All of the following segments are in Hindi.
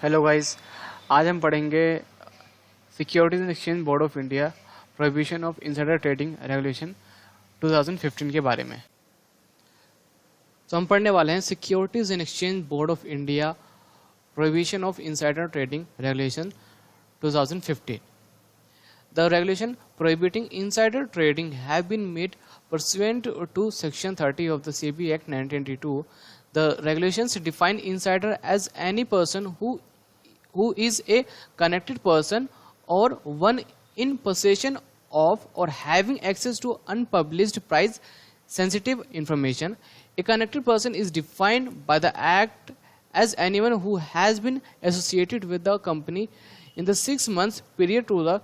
हेलो गाइस, आज हम पढ़ेंगे securities and exchange board of India prohibition of insider trading regulation 2015 के बारे में। तो हम पढ़ने वाले हैं securities and exchange board of India prohibition of insider trading regulation 2015। The regulation prohibiting insider trading have been made pursuant to Section 30 of the SEBI Act 1992. The regulations define insider as any person who is a connected person or one in possession of or having access to unpublished price sensitive information. A connected person is defined by the Act as anyone who has been associated with the company in the 6 months period to the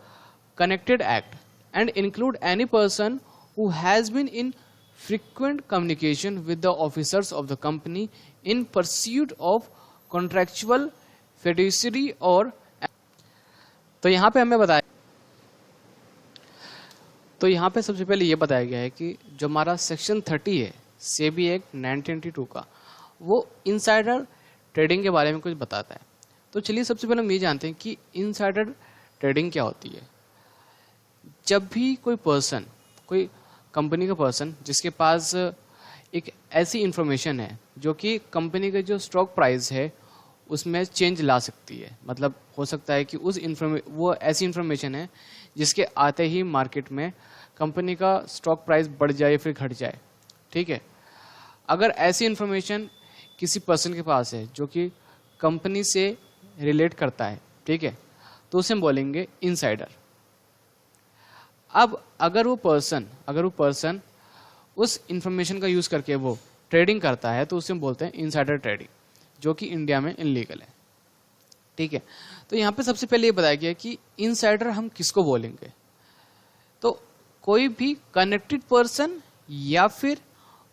Connected Act and include any person who has been in frequent communication with the officers of the company in pursuit of contractual fiduciary और तो यहाँ पे हमें बताया सबसे पहले ये बताया गया है कि जो हमारा सेक्शन 30 है सेबी एक्ट 1992 का, वो इनसाइडर ट्रेडिंग के बारे में कुछ बताता है। तो चलिए सबसे पहले हम ये जानते हैं कि इनसाइडर ट्रेडिंग क्या होती है। जब भी कोई पर्सन, कोई कंपनी का पर्सन जिसके पास एक ऐसी इंफॉर्मेशन है जो कि कंपनी का जो स्टॉक प्राइस है उसमें चेंज ला सकती है, मतलब हो सकता है कि वो ऐसी इंफॉर्मेशन है जिसके आते ही मार्केट में कंपनी का स्टॉक प्राइस बढ़ जाए या फिर घट जाए। ठीक है, अगर ऐसी इंफॉर्मेशन किसी पर्सन के पास है जो कि कंपनी से रिलेट करता है, ठीक है, तो उसे हम बोलेंगे इनसाइडर। अब अगर वो पर्सन उस इंफॉर्मेशन का यूज करके वो ट्रेडिंग करता है तो उसे हम बोलते हैं इनसाइडर ट्रेडिंग, जो कि इंडिया में इनलीगल है। ठीक है, तो यहाँ पे सबसे पहले ये बताया गया कि इनसाइडर हम किसको बोलेंगे। तो कोई भी कनेक्टेड पर्सन या फिर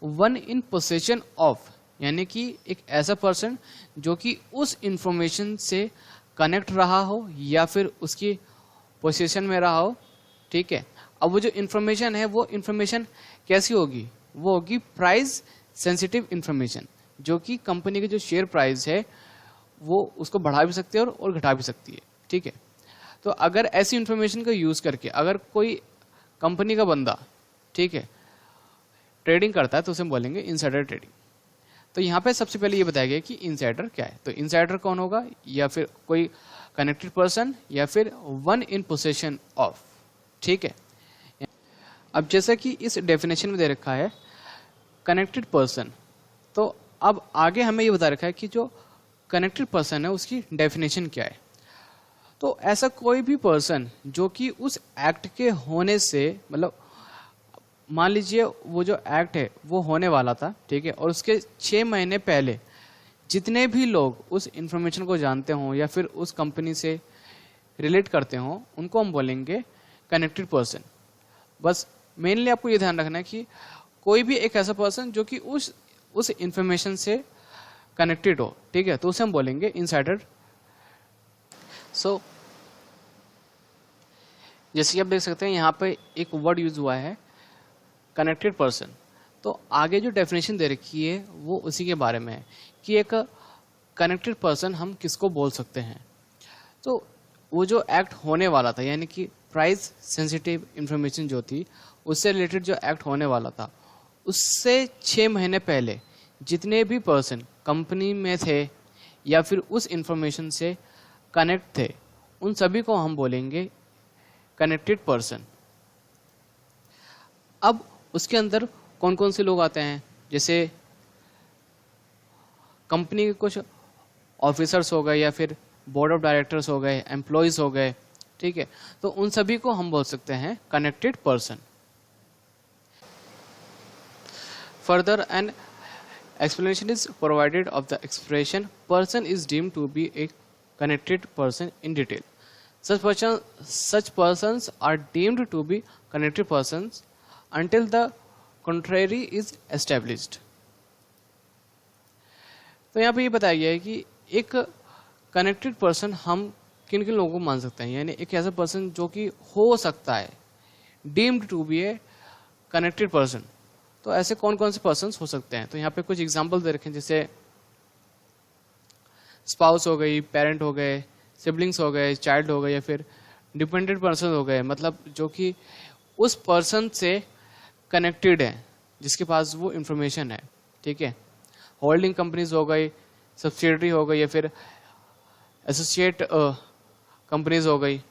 वन इन पोसेशन ऑफ, यानी कि एक ऐसा पर्सन जो कि उस इंफॉर्मेशन से कनेक्ट रहा हो या फिर उसकी पोसेशन में रहा हो। ठीक है, अब वो जो इन्फॉर्मेशन है वो इन्फॉर्मेशन कैसी होगी, वो होगी प्राइस सेंसिटिव इन्फॉर्मेशन, जो कि कंपनी के जो शेयर प्राइस है वो उसको बढ़ा भी सकती है और घटा भी सकती है। ठीक है, तो अगर ऐसी इन्फॉर्मेशन का यूज करके अगर कोई कंपनी का बंदा, ठीक है, ट्रेडिंग करता है तो उसे हम बोलेंगे इनसाइडर ट्रेडिंग। तो यहाँ पे सबसे पहले ये बताया गया कि इनसाइडर क्या है। तो इनसाइडर कौन होगा, या फिर कोई कनेक्टेड पर्सन या फिर वन इन पोसेशन ऑफ। ठीक है, अब जैसा कि इस डेफिनेशन में दे रखा है कनेक्टेड पर्सन, तो अब आगे हमें ये बता रखा है कि जो कनेक्टेड पर्सन है उसकी डेफिनेशन क्या है। तो ऐसा कोई भी पर्सन जो कि उस एक्ट के होने से, मतलब मान लीजिए वो जो एक्ट है वो होने वाला था, ठीक है, और उसके 6 महीने पहले जितने भी लोग उस इंफॉर्मेशन को जानते हों या फिर उस कंपनी से रिलेट करते हों, उनको हम बोलेंगे कनेक्टेड पर्सन। बस मेनली आपको ये ध्यान रखना है कि कोई भी एक ऐसा पर्सन जो कि उस इंफॉर्मेशन से कनेक्टेड हो, ठीक है, तो उसे हम बोलेंगे इनसाइडर। सो जैसे कि आप देख सकते हैं यहाँ पे एक वर्ड यूज हुआ है कनेक्टेड पर्सन। तो आगे जो डेफिनेशन दे रखी है वो उसी के बारे में है कि एक कनेक्टेड पर्सन हम किसको बोल सकते हैं। तो वो जो एक्ट होने वाला था, यानी कि प्राइस सेंसिटिव इंफॉर्मेशन जो थी उससे रिलेटेड जो एक्ट होने वाला था, उससे 6 महीने पहले जितने भी पर्सन कंपनी में थे या फिर उस इंफॉर्मेशन से कनेक्ट थे, उन सभी को हम बोलेंगे कनेक्टेड पर्सन। अब उसके अंदर कौन कौन से लोग आते हैं, जैसे कंपनी के कुछ ऑफिसर्स हो गए या फिर बोर्ड ऑफ डायरेक्टर्स हो गए, एम्प्लॉयज हो गए। ठीक है, तो उन सभी को हम बोल सकते हैं connected person. Further an explanation is provided of the expression person is deemed to be a connected person in detail. Such persons are deemed to be connected persons until the contrary is established. तो यहाँ पे ये बताया गया है कि एक कनेक्टेड पर्सन हम किन किन लोगों को मान सकते हैं, यानी एक ऐसा पर्सन जो कि हो सकता है deemed to be a connected person. तो ऐसे कौन कौन से पर्सन हो सकते हैं, तो यहाँ पे कुछ एग्जाम्पल दे रखे हैं, जैसे स्पाउस हो गई, पेरेंट हो गए, सिबलिंग्स हो गए, चाइल्ड हो गए, या फिर डिपेंडेंट पर्सन हो गए, मतलब जो कि उस पर्सन से कनेक्टेड है, जिसके पास वो इंफॉर्मेशन है, ठीक है। होल्डिंग कंपनीज हो गई, सब्सिडरी हो गई, या फिर एसोसिएट कंपनीज हो गई,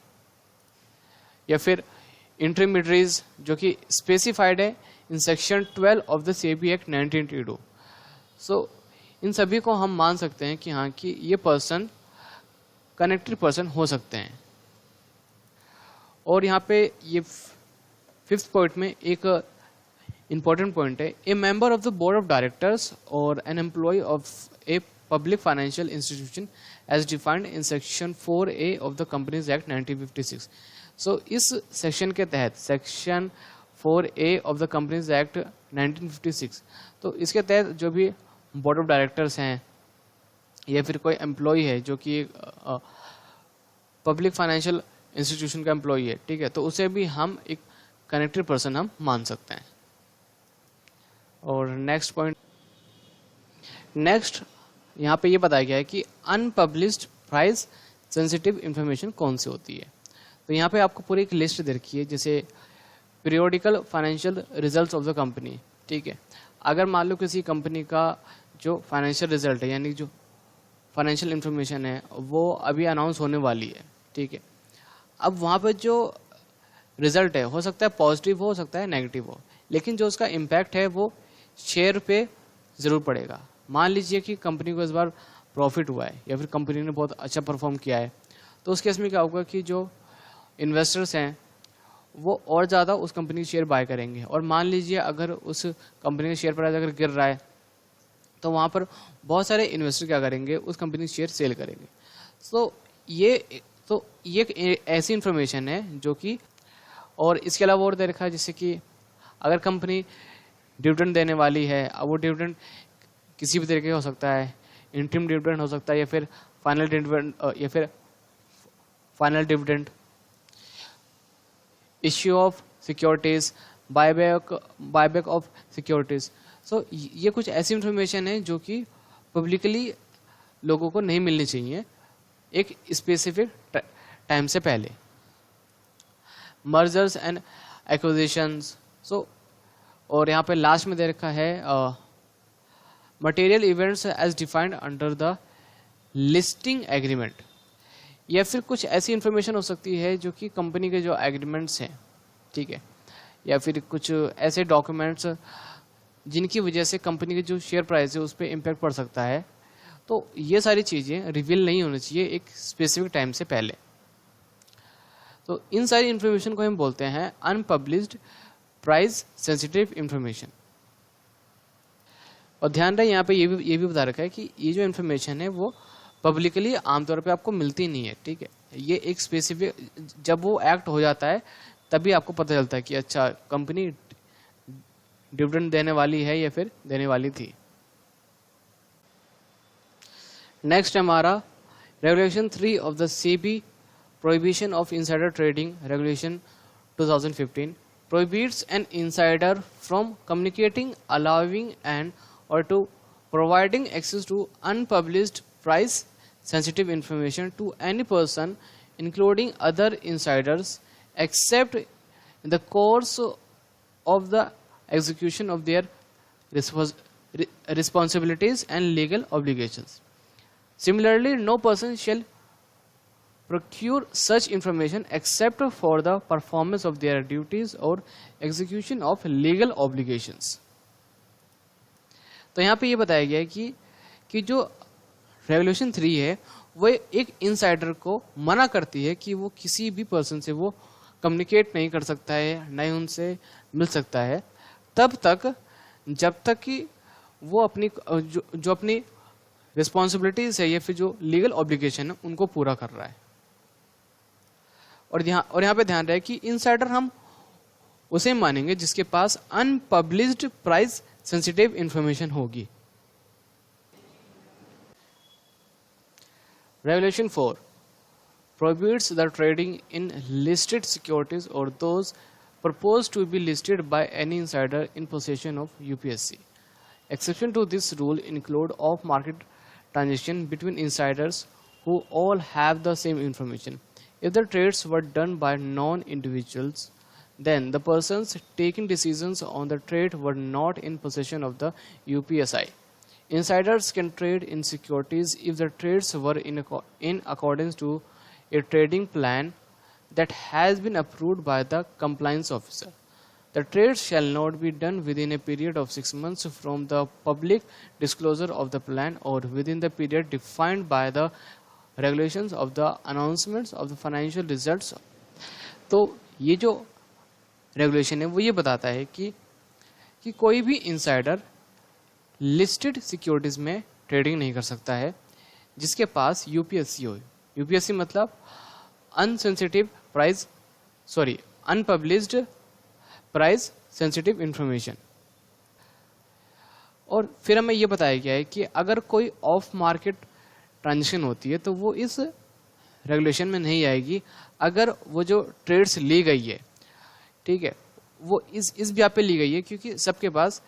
या फिर इंटरमीडियरीज जो कि स्पेसिफाइड है in section 12 of the SEBI act 1982। सो इन सभी को हम मान सकते हैं कि हाँ कि ये पर्सन कनेक्टेड पर्सन हो सकते हैं। और यहाँ पे ये 5th पॉइंट में एक इंपॉर्टेंट पॉइंट है, a member of the board of directors और an employee of a public financial institution as defined in section 4A of the companies act 1956। So इस सेक्शन के तहत, section 4A of the companies act 1956, तो इसके तहत जो भी बोर्ड ऑफ डायरेक्टर्स हैं या फिर कोई एम्प्लॉय है जो कि पब्लिक फाइनेंशियल इंस्टीट्यूशन का एम्प्लॉय है, ठीक है, तो उसे भी हम एक कनेक्टेड पर्सन हम मान सकते हैं। और नेक्स्ट पॉइंट, नेक्स्ट यहाँ पे ये बताया गया है कि अनपब्लिश्ड प्राइस सेंसिटिव इंफॉर्मेशन कौन सी होती है। तो यहाँ पे आपको पूरी एक लिस्ट दे रखी है, जैसे periodical financial results of the company, ठीक है। अगर मान लो किसी कंपनी का जो फाइनेंशियल रिजल्ट है, यानी जो फाइनेंशियल इंफॉर्मेशन है, वो अभी अनाउंस होने वाली है, ठीक है। अब वहाँ पे जो रिजल्ट है, हो सकता है पॉजिटिव हो सकता है नेगेटिव हो, लेकिन जो उसका इम्पैक्ट है वो शेयर पे ज़रूर पड़ेगा। मान लीजिए कि कंपनी को इस बार प्रॉफिट हुआ है या फिर कंपनी ने बहुत अच्छा परफॉर्म किया है, तो उस केस में क्या होगा कि जो इन्वेस्टर्स हैं वो और ज़्यादा उस कंपनी के शेयर बाय करेंगे। और मान लीजिए अगर उस कंपनी का शेयर प्राइस अगर गिर रहा है, तो वहाँ पर बहुत सारे इन्वेस्टर क्या करेंगे, उस कंपनी के शेयर सेल करेंगे। तो ये एक ऐसी इन्फॉर्मेशन है जो कि, और इसके अलावा और दे रखा है, जैसे कि अगर कंपनी डिविडेंड देने वाली है, अब वो डिविडेंड किसी भी तरीके का हो सकता है, इंटरिम डिविडेंड हो सकता है, या फिर final dividend, issue of securities, buyback of securities. So ये कुछ ऐसी इंफॉर्मेशन है जो कि पब्लिकली लोगों को नहीं मिलनी चाहिए एक स्पेसिफिक टाइम से पहले। मर्जर्स एंड एक्विजिशंस, सो और यहाँ पे लास्ट में दे रखा है material events as defined under the listing agreement, या फिर कुछ ऐसी इंफॉर्मेशन हो सकती है जो कि कंपनी के जो एग्रीमेंट्स हैं, ठीक है, या फिर कुछ ऐसे डॉक्यूमेंट्स जिनकी वजह से कंपनी की जो शेयर प्राइस है उस पर इम्पैक्ट पड़ सकता है। तो ये सारी चीज़ें रिवील नहीं होनी चाहिए एक स्पेसिफिक टाइम से पहले। तो इन सारी इंफॉर्मेशन को हम बोलते हैं अनपब्लिश्ड प्राइस सेंसिटिव इंफॉर्मेशन। और ध्यान रहे यहाँ पे ये भी बता रखा है कि ये जो इन्फॉर्मेशन है वो पब्लिकली आमतौर पे आपको मिलती नहीं है, ठीक है। ये एक स्पेसिफिक, जब वो एक्ट हो जाता है तभी आपको पता चलता है कि अच्छा कंपनी डिविडेंड देने वाली है या फिर देने वाली थी। नेक्स्ट हमारा regulation 3 of the SEBI prohibition of insider trading regulation 2015 prohibits an insider from communicating, allowing and or to providing access to unpublished price sensitive information to any person including other insiders except in the course of the execution of their responsibilities and legal obligations. Similarly, no person shall procure such information except for the performance of their duties or execution of legal obligations. तो यहाँ पे ये बताया गया है कि जो रेगुलेशन 3 है वो एक इनसाइडर को मना करती है कि वो किसी भी पर्सन से वो कम्युनिकेट नहीं कर सकता है, ना ही उनसे मिल सकता है तब तक जब तक कि वो अपनी जो अपनी रिस्पॉन्सिबिलिटीज है या फिर जो लीगल ऑब्लिगेशन है उनको पूरा कर रहा है। और यहाँ पे ध्यान रहे कि इनसाइडर हम उसे मानेंगे जिसके पास अनपब्लिश्ड प्राइस सेंसिटिव इंफॉर्मेशन होगी। Regulation 4 prohibits the trading in listed securities or those proposed to be listed by any insider in possession of UPSC. Exception to this rule include off-market transaction between insiders who all have the same information. If the trades were done by non-individuals, then the persons taking decisions on the trade were not in possession of the UPSI. Insiders can trade in securities if the trades were in accordance to a trading plan that has been approved by the compliance officer. The trade shall not be done within a period of 6 months from the public disclosure of the plan or within the period defined by the regulations of the announcements of the financial results. तो ये जो रेगुलेशन है वो ये बताता है कि कोई भी इंसाइडर लिस्टेड सिक्योरिटीज में ट्रेडिंग नहीं कर सकता है जिसके पास यूपीएससी हो। यूपीएससी मतलब unsensitive price unpublished price sensitive information. और फिर हमें ये बताया गया है कि अगर कोई ऑफ मार्केट ट्रांजेक्शन होती है तो वो इस रेगुलेशन में नहीं आएगी अगर वो जो ट्रेड्स ली गई है, ठीक है, वो इस ब्याह पे ली गई है क्योंकि सबके पास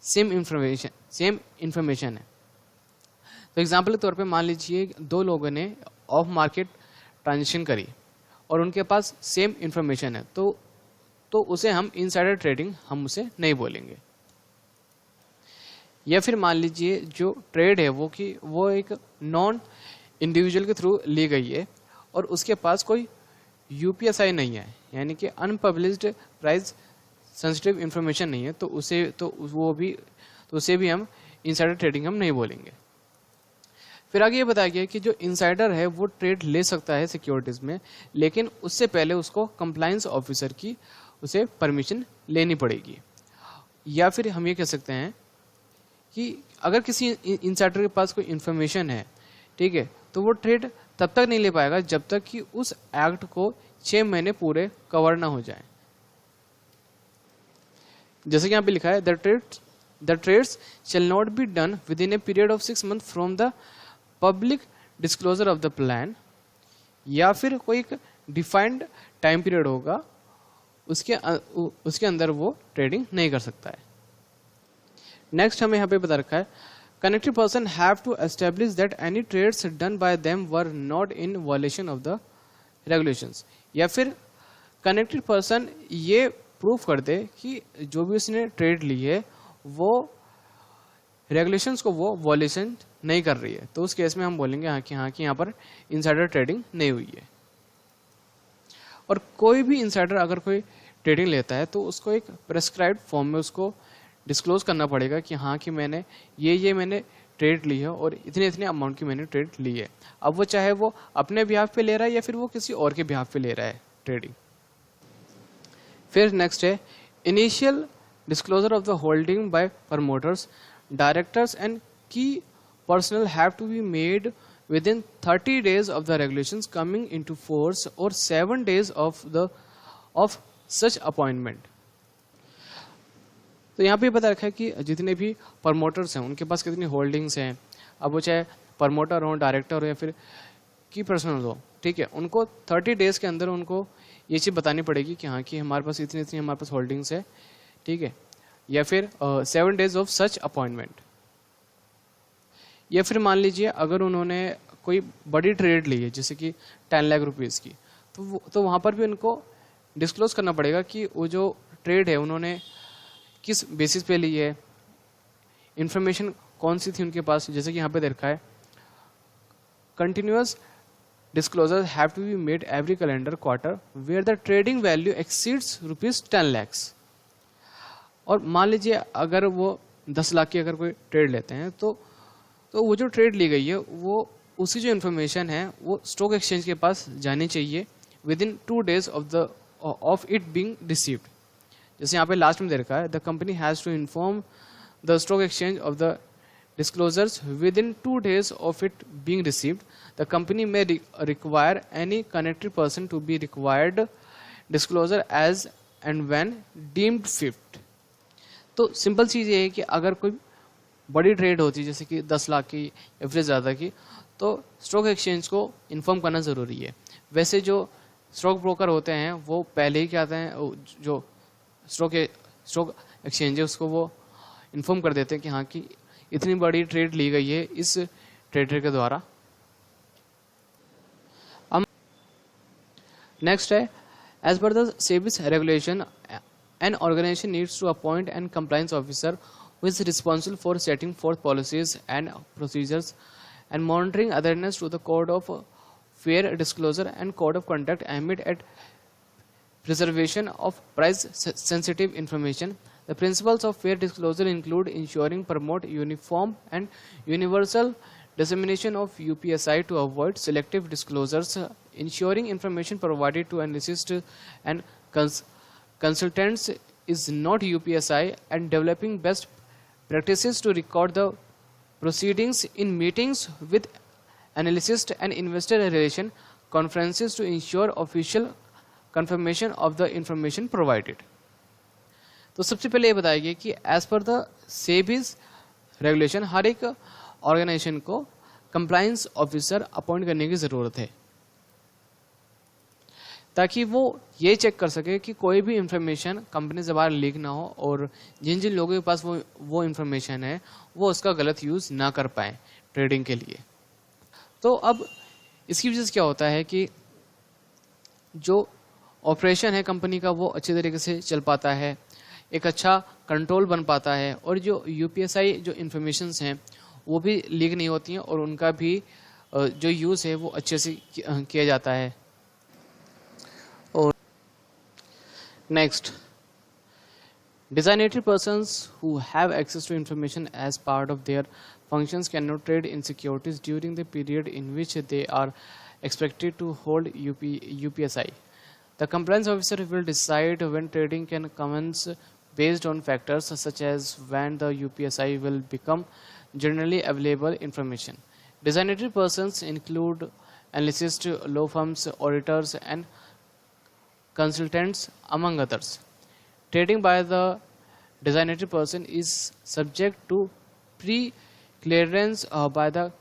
सेम इंफॉर्मेशन है। तो एग्जांपल के तौर पे मान लीजिए 2 लोगों ने ऑफ मार्केट ट्रांजेक्शन करी और उनके पास सेम इंफॉर्मेशन है तो उसे हम इनसाइडर ट्रेडिंग हम उसे नहीं बोलेंगे। या फिर मान लीजिए जो ट्रेड है वो एक नॉन इंडिविजुअल के थ्रू ली गई है और उसके पास कोई यूपीएसआई नहीं है, यानी कि अनपब्लिश्ड प्राइस सेंसिटिव इंफॉर्मेशन नहीं है, तो उसे भी हम इनसाइडर ट्रेडिंग हम नहीं बोलेंगे। फिर आगे ये बताया गया कि जो इनसाइडर है वो ट्रेड ले सकता है सिक्योरिटीज में, लेकिन उससे पहले उसको कंप्लायंस ऑफिसर की उसे परमिशन लेनी पड़ेगी। या फिर हम ये कह सकते हैं कि अगर किसी इनसाइडर के पास कोई इंफॉर्मेशन है, ठीक है, तो वो ट्रेड तब तक नहीं ले पाएगा जब तक कि उस एक्ट को 6 महीने पूरे कवर ना हो जाए। जैसे कि यहाँ पे लिखा है the trades shall not be done within a period of 6 month from the public disclosure of the plan, या फिर कोई एक डिफाइंड टाइम पीरियड होगा उसके अंदर वो ट्रेडिंग नहीं कर सकता है। नेक्स्ट हमें यहाँ पे बता रखा है connected person have to establish that any trades done by them were not in violation of the regulations। या फिर connected person ये प्रूफ कर दे कि जो भी उसने ट्रेड ली है वो रेगुलेशंस को वो वॉलेशन नहीं कर रही है, तो उस केस में हम बोलेंगे हाँ कि यहाँ पर इनसाइडर ट्रेडिंग नहीं हुई है। और कोई भी इनसाइडर अगर कोई ट्रेडिंग लेता है तो उसको एक प्रेस्क्राइब्ड फॉर्म में उसको डिस्क्लोज करना पड़ेगा कि हाँ कि मैंने मैंने ट्रेड ली है और इतने अमाउंट की मैंने ट्रेड ली है। अब वो चाहे वो अपने बिहाफ पे ले रहा है या फिर वो किसी और के बिहाफ पे ले रहा है ट्रेडिंग। फिर नेक्स्ट है initial disclosure of the holding by promoters, directors and key personnel have to be made within 30 days of the regulations coming into force or 7 days of such appointment। तो यहाँ पे बता रखा है कि जितने भी प्रमोटर्स हैं उनके पास कितनी होल्डिंग्स हैं, अब वो चाहे प्रमोटर हो, डायरेक्टर हो या फिर की पर्सनल हो, ठीक है, उनको 30 डेज के अंदर उनको ये चीज़ बतानी पड़ेगी कि हाँ कि हमारे पास इतनी हमारे पास होल्डिंग्स है, ठीक है, या फिर 7 डेज ऑफ सच अपॉइंटमेंट। या फिर मान लीजिए अगर उन्होंने कोई बड़ी ट्रेड ली है जैसे कि 10 लाख रुपीज़ की, तो वहाँ पर भी उनको डिस्क्लोज करना पड़ेगा कि वो जो ट्रेड है उन्होंने किस बेसिस पे ली है, इंफॉर्मेशन कौन सी थी उनके पास। जैसे कि यहाँ पे देखा है continuous disclosure have to be made every calendar quarter where the trading value exceeds ₹10 lakhs। और मान लीजिए अगर वो 10 लाख की अगर कोई ट्रेड लेते हैं तो वो जो ट्रेड ली गई है वो उसकी जो इन्फॉर्मेशन है वो स्टॉक एक्सचेंज के पास जानी चाहिए within 2 days of it being received. जैसे यहाँ पे लास्ट में दे रखा है the company has to inform the stock exchange of the disclosures within 2 days of it being received. The company may require any connected person to be required disclosure as and when deemed fit. तो सिंपल चीज़ ये है कि अगर कोई बड़ी ट्रेड होती है जैसे कि 10 लाख की या फिर ज़्यादा की, तो स्टॉक एक्सचेंज को इन्फॉर्म करना ज़रूरी है। वैसे जो स्टॉक ब्रोकर होते हैं वो पहले ही क्या आते हैं, जो स्टॉक एक्सचेंज है उसको वो इन्फॉर्म कर देते हैं कि हाँ कि इतनी बड़ी ट्रेड ली गई है इस ट्रेडर के द्वारा। अब नेक्स्ट है, as per the SEBI's regulation an organization needs to appoint an compliance officer who is responsible for setting forth policies and procedures and monitoring adherence to the code of fair disclosure and code of conduct aimed at preservation of price sensitive information. The principles of fair disclosure include ensuring promote uniform and universal dissemination of UPSI to avoid selective disclosures, ensuring information provided to analysts and consultants is not UPSI, and developing best practices to record the proceedings in meetings with analysts and investor relation conferences to ensure official confirmation of the information provided. तो सबसे पहले ये बताइए कि as per the SEBI's regulation हर एक ऑर्गेनाइजेशन को कंप्लायंस ऑफिसर अपॉइंट करने की ज़रूरत है, ताकि वो ये चेक कर सके कि कोई भी इंफॉर्मेशन कंपनी से बाहर लीक ना हो और जिन जिन लोगों के पास वो इंफॉर्मेशन है वो उसका गलत यूज़ ना कर पाए ट्रेडिंग के लिए। तो अब इसकी वजह से क्या होता है कि जो ऑपरेशन है कंपनी का वो अच्छे तरीके से चल पाता है, एक अच्छा कंट्रोल बन पाता है, और जो यूपीएसआई जो इंफॉर्मेशंस हैं वो भी लीक नहीं होती हैं और उनका भी जो यूज़ है वो अच्छे से किया जाता है। और next, designated persons who have access to information as part of their functions cannot trade in securities during the period in which they are expected to hold UPSI. The compliance officer will decide when trading can commence based on factors such as when the UPSI will become generally available information. Designated persons include analysts, law firms, auditors, and consultants, among others. Trading by the designated person is subject to pre-clearance by the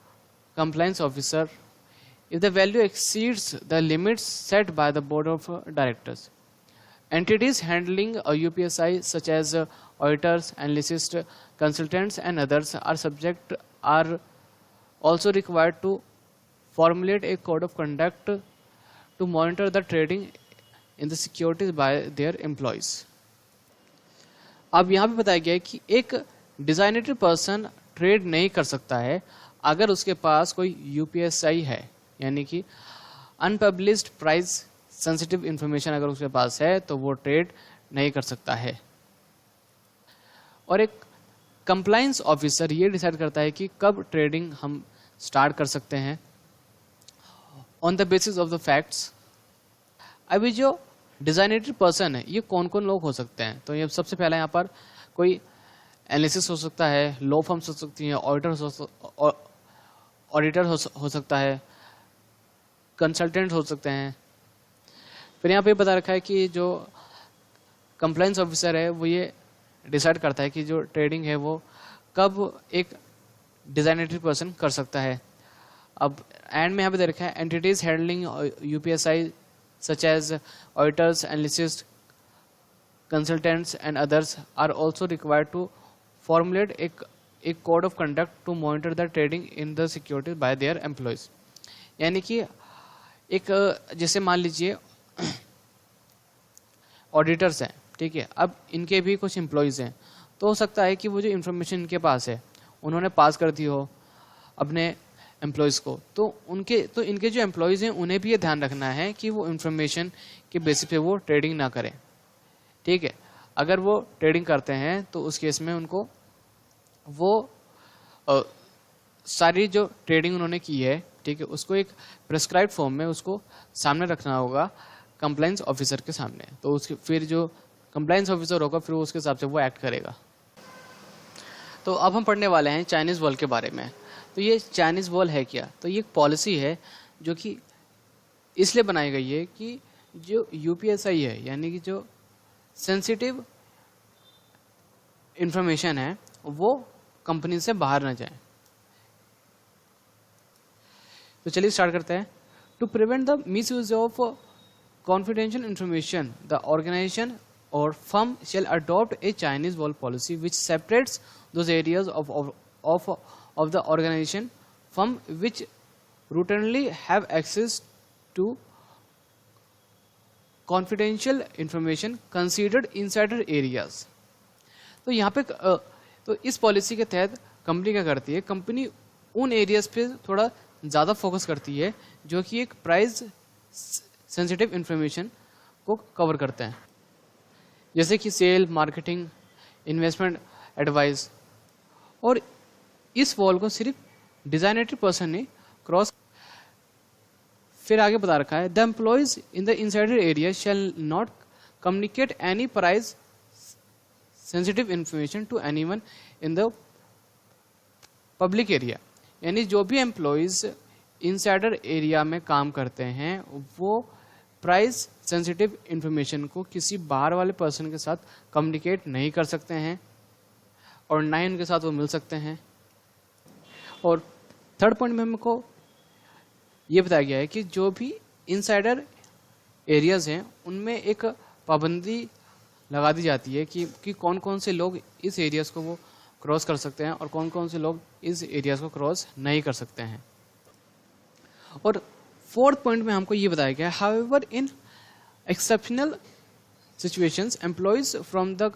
compliance officer if the value exceeds the limits set by the board of directors. Entities handling a UPSI such as auditors, analysts, consultants, and others are also required to formulate a code of conduct to monitor the trading in the securities by their employees. अब यहाँ पे बताया गया है कि एक डिजाइनेटेड पर्सन ट्रेड नहीं कर सकता है अगर उसके पास कोई यूपीएसआई है, यानी कि अनपब्लिश्ड प्राइस सेंसिटिव इंफॉर्मेशन अगर उसके पास है तो वो ट्रेड नहीं कर सकता है। और एक कंप्लायंस ऑफिसर ये डिसाइड करता है कि कब ट्रेडिंग हम स्टार्ट कर सकते हैं on the basis of the facts. अभी जो डिजाइनेटेड पर्सन है ये कौन कौन लोग हो सकते हैं, तो ये सबसे पहला यहाँ पर कोई एनालिसिस हो सकता है, लॉ फर्म्स हो सकती हैं, ऑडिटर हो सकता है, कंसल्टेंट हो सकते हैं। फिर यहाँ पे बता रखा है कि जो कंप्लायंस ऑफिसर है वो ये डिसाइड करता है कि जो ट्रेडिंग है वो कब एक डिजाइनेटेड पर्सन कर सकता है। अब एंड में यहाँ पे दे रखा है entities handling UPSI such as auditors, analysts, consultants, and others are also required to formulate a code of conduct to monitor the trading in the securities by their employees. यानी कि एक जैसे मान लीजिए ऑडिटर्स हैं, ठीक है, अब इनके भी कुछ एम्प्लॉयज़ हैं, तो हो सकता है कि वो जो इन्फॉर्मेशन इनके पास है उन्होंने पास कर दी हो अपने एम्प्लॉयज़ को, तो इनके जो एम्प्लॉयज़ हैं उन्हें भी ये ध्यान रखना है कि वो इन्फॉर्मेशन के बेसिस पे वो ट्रेडिंग ना करें, ठीक है। अगर वो ट्रेडिंग करते हैं तो उस केस में उनको वो सारी जो ट्रेडिंग उन्होंने की है, ठीक है, उसको एक प्रेस्क्राइब्ड फॉर्म में उसको सामने रखना होगा कंप्लायंस ऑफिसर के सामने। तो उसके फिर जो कंप्लायंस ऑफिसर होगा फिर उसके हिसाब से वो एक्ट करेगा। तो अब हम पढ़ने वाले हैं चाइनीज़ वॉल के बारे में। तो ये चाइनीज़ वॉल है क्या, तो ये एक पॉलिसी है जो कि इसलिए बनाई गई है कि जो यूपीएसआई है यानी कि जो सेंसिटिव इंफॉर्मेशन है वो कंपनी से बाहर ना जाए। तो चलिए स्टार्ट करते हैं। To prevent the misuse of confidential information the organisation or firm shall adopt a Chinese wall policy which separates those areas of the organization firm which routinely have access to confidential information considered insider areas। तो यहाँ पे तो इस पॉलिसी के तहत कंपनी क्या करती है, कंपनी उन एरियाज पे थोड़ा ज़्यादा फोकस करती है जो कि एक प्राइस सेंसिटिव इंफॉर्मेशन को कवर करते हैं, जैसे कि सेल, मार्केटिंग, इन्वेस्टमेंट एडवाइस। और इस वॉल को सिर्फ डिजाइनेटेड पर्सन ने क्रॉस। फिर आगे बता रखा है, the employees in the insider area shall not communicate any price sensitive information to anyone in the public area. यानी जो भी एम्प्लॉयज इनसाइडर एरिया में काम करते हैं वो प्राइस सेंसिटिव इंफॉर्मेशन को किसी बाहर वाले पर्सन के साथ कम्युनिकेट नहीं कर सकते हैं और ना ही उनके साथ वो मिल सकते हैं। और थर्ड पॉइंट में हमको ये बताया गया है कि जो भी इनसाइडर एरियाज हैं उनमें एक पाबंदी लगा दी जाती है कि कौन कौन से लोग इस एरियाज को वो क्रॉस कर सकते हैं और कौन कौन से लोग इस एरियाज को क्रॉस नहीं कर सकते हैं। और फोर्थ पॉइंट में हमको ये बताया गया है, however in exceptional situations employees from the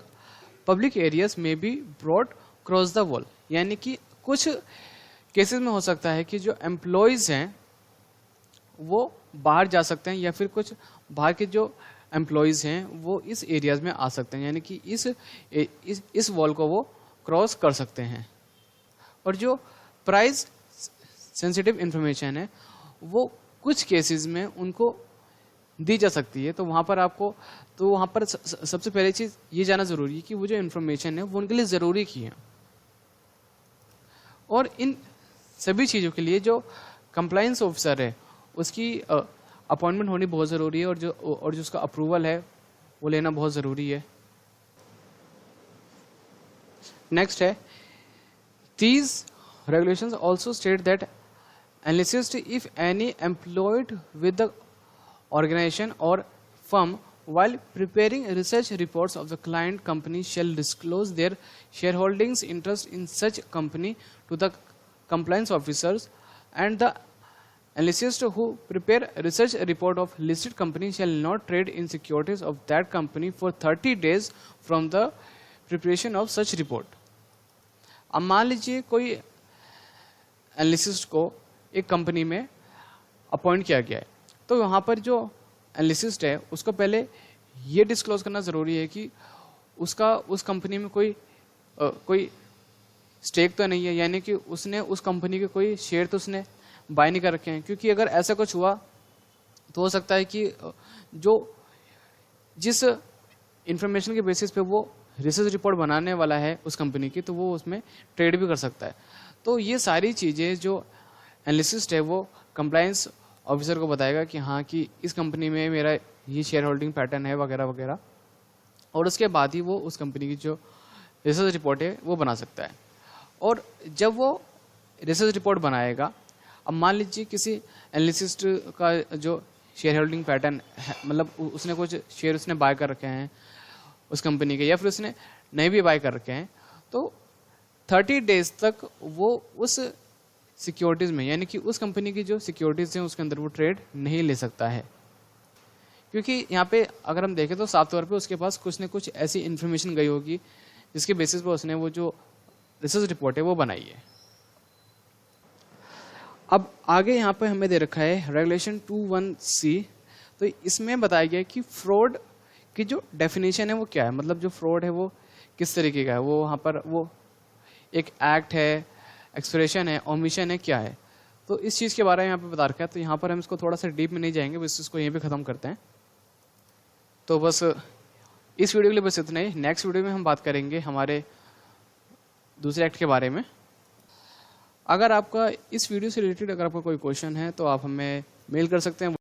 public areas may be brought cross the wall. यानी कि कुछ केसेस में हो सकता है कि जो एम्प्लॉयज हैं वो बाहर जा सकते हैं या फिर कुछ बाहर के जो एम्प्लॉयज हैं वो इस एरियाज में आ सकते हैं, यानी कि इस वॉल को वो क्रॉस कर सकते हैं। और जो प्राइस सेंसिटिव इंफॉर्मेशन है वो कुछ केसेस में उनको दी जा सकती है। तो वहाँ पर सबसे पहली चीज़ ये जानना ज़रूरी है कि वो जो इन्फॉर्मेशन है वो उनके लिए ज़रूरी की है। और इन सभी चीज़ों के लिए जो कंप्लायंस ऑफिसर है उसकी अपॉइंटमेंट होनी बहुत ज़रूरी है और जो उसका अप्रूवल है वो लेना बहुत ज़रूरी है। नेक्स्ट है, these regulations also state that analyst, if any employed with the organization or firm while preparing research reports of the client company shall disclose their shareholdings interest in such company to the compliance officers, and the analyst who prepare research report of listed company shall not trade in securities of that company for 30 days from the preparation of such report। अब मान लीजिए कोई एनालिसिस्ट को एक कंपनी में अपॉइंट किया गया है, तो वहाँ पर जो एनालिसिस्ट है उसको पहले ये डिस्क्लोज करना ज़रूरी है कि उसका उस कंपनी में कोई स्टेक तो नहीं है, यानी कि उसने उस कंपनी के कोई शेयर तो उसने बाय नहीं कर रखे हैं। क्योंकि अगर ऐसा कुछ हुआ तो हो सकता है कि जिस इंफॉर्मेशन के बेसिस पे वो रिसर्च रिपोर्ट बनाने वाला है उस कंपनी की, तो वो उसमें ट्रेड भी कर सकता है। तो ये सारी चीज़ें जो एनालिसिस्ट है वो कंप्लायंस ऑफिसर को बताएगा कि हाँ कि इस कंपनी में मेरा ये शेयर होल्डिंग पैटर्न है वगैरह वगैरह, और उसके बाद ही वो उस कंपनी की जो रिसर्च रिपोर्ट है वो बना सकता है। और जब वो रिसर्च रिपोर्ट बनाएगा, अब मान लीजिए किसी एनालिसिस्ट का जो शेयर होल्डिंग पैटर्न है, मतलब उसने कुछ शेयर उसने बाय कर रखे हैं उस कंपनी के या फिर उसने नहीं भी बाय कर रखे हैं, तो 30 डेज तक वो उस सिक्योरिटीज़ में, यानी कि उस कंपनी की जो सिक्योरिटीज़ हैं उसके अंदर वो ट्रेड नहीं ले सकता है। क्योंकि यहाँ पे अगर हम देखें तो साफ तौर पे उसके पास कुछ न कुछ ऐसी इन्फॉर्मेशन गई होगी जिसके बेसिस पे उसने वो जो रिसर्च रिपोर्ट है वो बनाई है। अब आगे यहाँ पे हमें दे रखा है रेगुलेशन 21C। तो इसमें बताया गया है कि फ्रॉड की जो डेफिनेशन है वो क्या है, मतलब जो फ्रॉड है वो किस तरीके का है, वो वहाँ पर वो एक एक्ट है, एक्सप्रेशन है, ओमिशन है, क्या है। तो इस चीज़ के बारे में यहाँ पे बता रखा है। तो यहाँ पर हम इसको थोड़ा सा डीप में नहीं जाएंगे, बस इसको यहीं पे ख़त्म करते हैं। तो बस इस वीडियो के लिए बस इतना ही। नेक्स्ट वीडियो में हम बात करेंगे हमारे दूसरे एक्ट के बारे में। अगर आपका इस वीडियो से रिलेटेड अगर आपका कोई क्वेश्चन है तो आप हमें मेल कर सकते हैं।